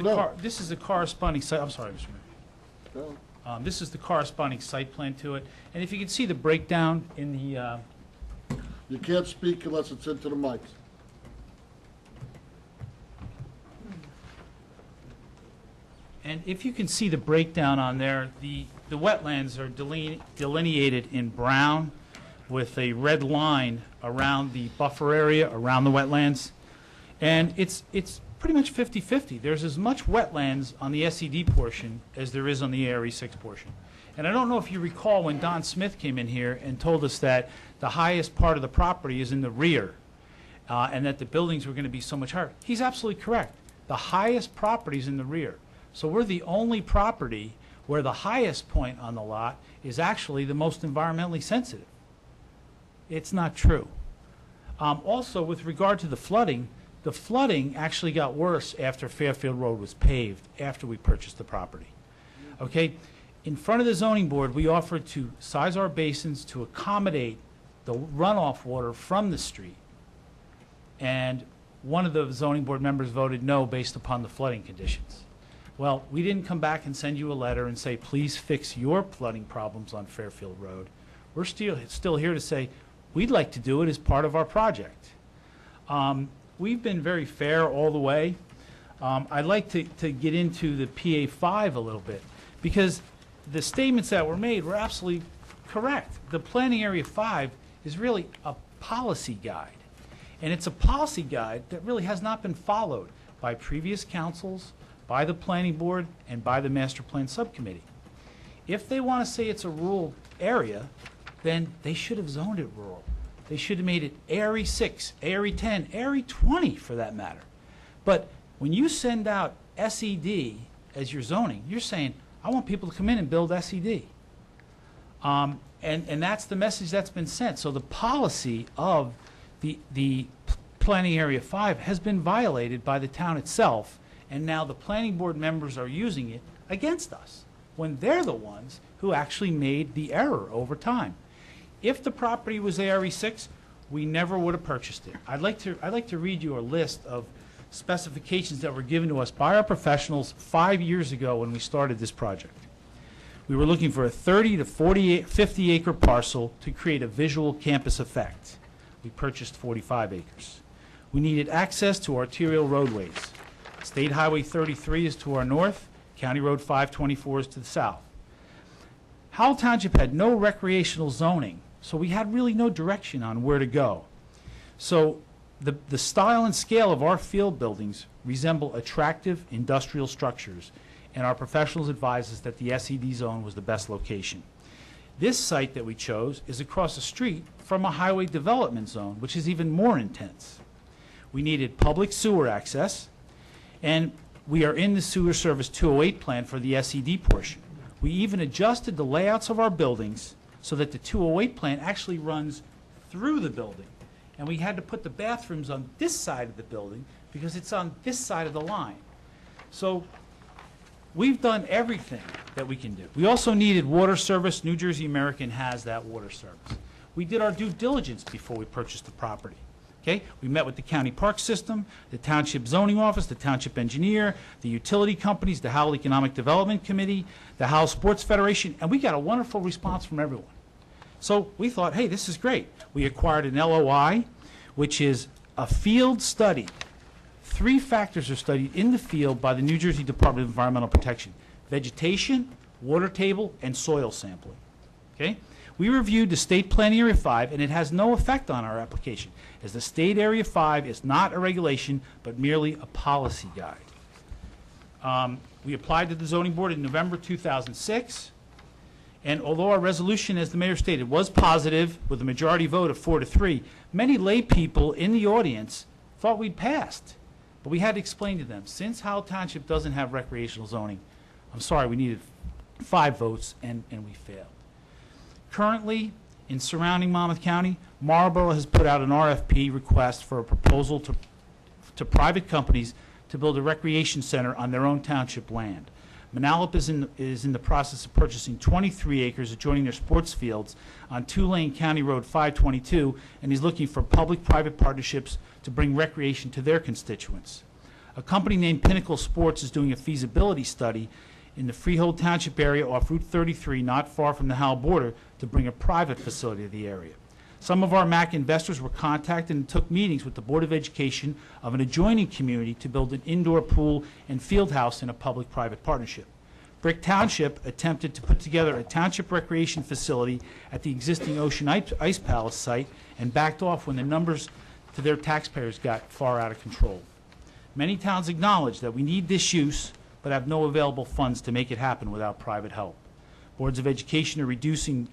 No. This is the corresponding site, I'm sorry, Mr. Mayor. No. This is the corresponding site plan to it, and if you can see the breakdown in the, You can't speak unless it's into the mic. and if you can see the breakdown on there, the wetlands are delineated in brown with a red line around the buffer area, around the wetlands, and it's pretty much 50-50. There's as much wetlands on the SED portion as there is on the ARE6 portion. And I don't know if you recall when Don Smith came in here and told us that the highest part of the property is in the rear, and that the buildings were going to be so much higher. He's absolutely correct. The highest property is in the rear. So we're the only property where the highest point on the lot is actually the most environmentally sensitive. It's not true. Also, with regard to the flooding actually got worse after Fairfield Road was paved, after we purchased the property. Okay? In front of the zoning board, we offered to size our basins to accommodate the runoff water from the street. And one of the zoning board members voted no based upon the flooding conditions. Well, we didn't come back and send you a letter and say, please fix your flooding problems on Fairfield Road. We're still here to say, we'd like to do it as part of our project. We've been very fair all the way. I'd like to get into the PA5 a little bit, because the statements that were made were absolutely correct. The Planning Area 5 is really a policy guide. And it's a policy guide that really has not been followed by previous councils, by the planning board, and by the master plan subcommittee. If they want to say it's a rural area, then they should have zoned it rural. They should have made it ARE 6, ARE 10, ARE 20 for that matter. But when you send out SED as your zoning, you're saying, I want people to come in and build SED. And that's the message that's been sent. So the policy of the Planning Area 5 has been violated by the town itself, and now the planning board members are using it against us when they're the ones who actually made the error over time. If the property was ARE 6, we never would have purchased it. I'd like to read you a list of specifications that were given to us by our professionals 5 years ago when we started this project. We were looking for a 30 to 50 acre parcel to create a visual campus effect. We purchased 45 acres. We needed access to arterial roadways. State Highway 33 is to our north, County Road 524 is to the south. Howell Township had no recreational zoning, so we had really no direction on where to go. So the style and scale of our field buildings resemble attractive industrial structures, and our professionals advised us that the SED zone was the best location. This site that we chose is across the street from a highway development zone, which is even more intense. We needed public sewer access, and we are in the sewer service 208 plan for the SED portion. We even adjusted the layouts of our buildings so that the 208 plan actually runs through the building. And we had to put the bathrooms on this side of the building because it's on this side of the line. So we've done everything that we can do. We also needed water service. New Jersey American has that water service. We did our due diligence before we purchased the property. Okay? We met with the county park system, the township zoning office, the township engineer, the utility companies, the Howell Economic Development Committee, the Howell Sports Federation, and we got a wonderful response from everyone. So we thought, hey, this is great. We acquired an LOI, which is a field study. 3 factors are studied in the field by the New Jersey Department of Environmental Protection: vegetation, water table, and soil sampling. Okay? We reviewed the State Planning Area 5, and it has no effect on our application, as the State Area 5 is not a regulation, but merely a policy guide. We applied to the Zoning Board in November 2006, and although our resolution, as the mayor stated, was positive with a majority vote of 4-3, many lay people in the audience thought we'd passed. But we had to explain to them, since Howell Township doesn't have recreational zoning, I'm sorry, we needed 5 votes, and we failed. Currently, in surrounding Monmouth County, Marlborough has put out an RFP request for a proposal to private companies to build a recreation center on their own township land. Manalapan is in the process of purchasing 23 acres adjoining their sports fields on 2-lane County Road 522, and he's looking for public-private partnerships to bring recreation to their constituents. A company named Pinnacle Sports is doing a feasibility study in the Freehold Township area off Route 33, not far from the Howell border, to bring a private facility to the area. Some of our MAC investors were contacted and took meetings with the Board of Education of an adjoining community to build an indoor pool and field house in a public-private partnership. Brick Township attempted to put together a township recreation facility at the existing Ocean Ice Palace site and backed off when the numbers to their taxpayers got far out of control. Many towns acknowledge that we need this use, but have no available funds to make it happen without private help. Boards of Education are reducing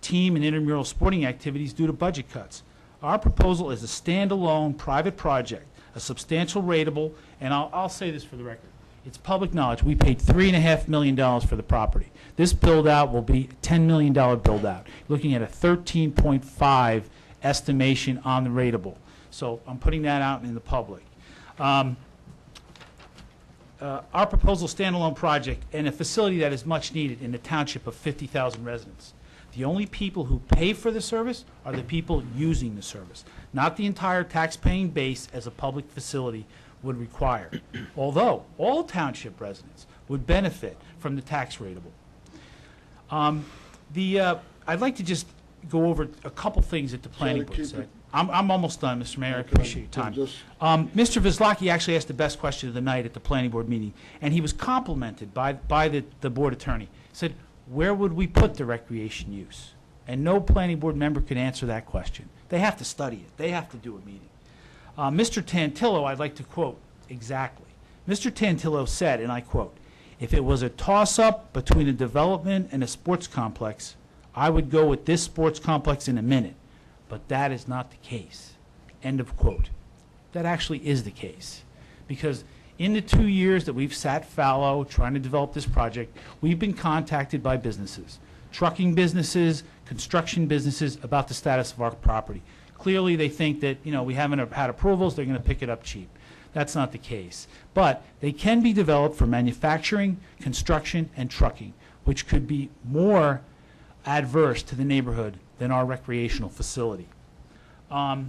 team and intramural sporting activities due to budget cuts. Our proposal is a standalone private project, a substantial rateable, and I'll say this for the record. It's public knowledge. We paid $3.5 million for the property. This build-out will be a $10 million build-out, looking at a 13.5 estimation on the rateable. So I'm putting that out in the public. Our proposal standalone project and a facility that is much needed in a township of 50,000 residents. The only people who pay for the service are the people using the service, not the entire tax-paying base as a public facility would require, although all township residents would benefit from the tax rateable. I'd like to just go over a couple things that the planning board said. I'm almost done, Mr. Mayor. I appreciate your time. Mr. Vizlaki actually asked the best question of the night at the planning board meeting, and he was complimented by the board attorney. He said, where would we put the recreation use? And no planning board member could answer that question. They have to study it. They have to do a meeting. Mr. Tantillo, I'd like to quote exactly. Mr. Tantillo said, and I quote, "If it was a toss-up between a development and a sports complex, I would go with this sports complex in a minute. But that is not the case." End of quote. That actually is the case. Because in the 2 years that we've sat fallow trying to develop this project, we've been contacted by businesses, trucking businesses, construction businesses, about the status of our property. Clearly, they think that, we haven't had approvals, they're going to pick it up cheap. That's not the case. But they can be developed for manufacturing, construction, and trucking, which could be more adverse to the neighborhood than our recreational facility. The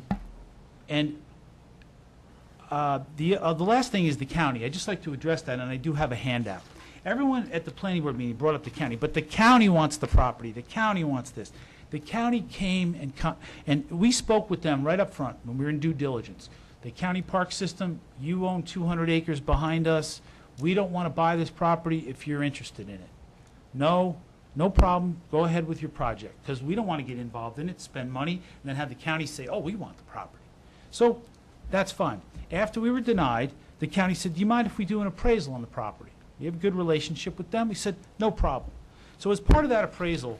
last thing is the county. I'd just like to address that, and I do have a handout. Everyone at the planning board meeting brought up the county, but the county wants the property. The county wants this. The county came and we spoke with them right up front when we were in due diligence. The county park system, you own 200 acres behind us. We don't want to buy this property if you're interested in it. No problem. Go ahead with your project, because we don't want to get involved in it, spend money, and then have the county say, oh, we want the property. So that's fine. After we were denied, the county said, do you mind if we do an appraisal on the property? You have a good relationship with them? We said, no problem. So as part of that appraisal,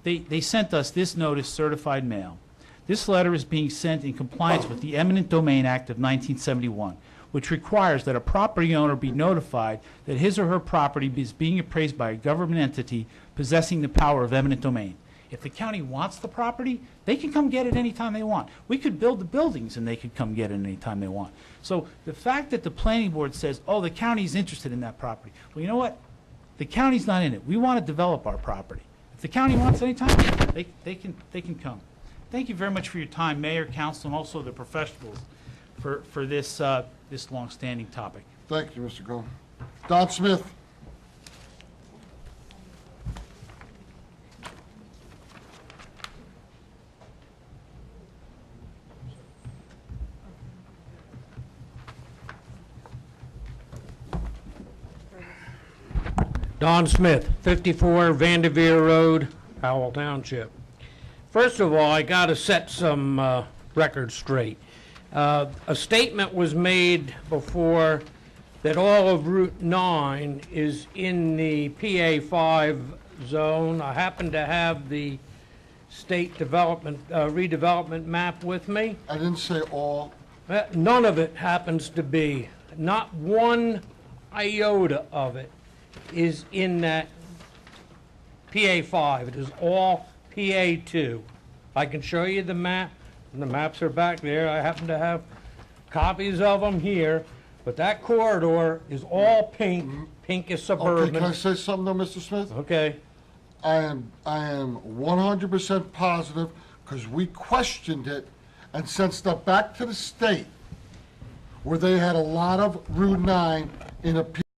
they sent us this notice, certified mail. This letter is being sent in compliance with the Eminent Domain Act of 1971, which requires that a property owner be notified that his or her property is being appraised by a government entity possessing the power of eminent domain. If the county wants the property, they can come get it anytime they want. We could build the buildings and they could come get it anytime they want. So the fact that the planning board says, oh, the county's interested in that property. Well, you know what? The county's not in it. We want to develop our property. If the county wants anytime, they can come. Thank you very much for your time, Mayor, Council, and also the professionals for this this long-standing topic. Thank you, Mr. Cohen. Don Smith. Don Smith, 54 Vanderveer Road, Howell Township. First of all, I got to set some records straight. A statement was made before that all of Route 9 is in the PA5 zone. I happen to have the state redevelopment map with me. I didn't say all. None of it happens to be. Not one iota of it is in that PA5. It is all PA2. I can show you the map, and the maps are back there. I happen to have copies of them here, but that corridor is all pink. Pink is suburban. Okay, can I say something though, Mr. Smith? Okay. I am 100% positive, because we questioned it and sent stuff back to the state. where they had a lot of Route 9 in a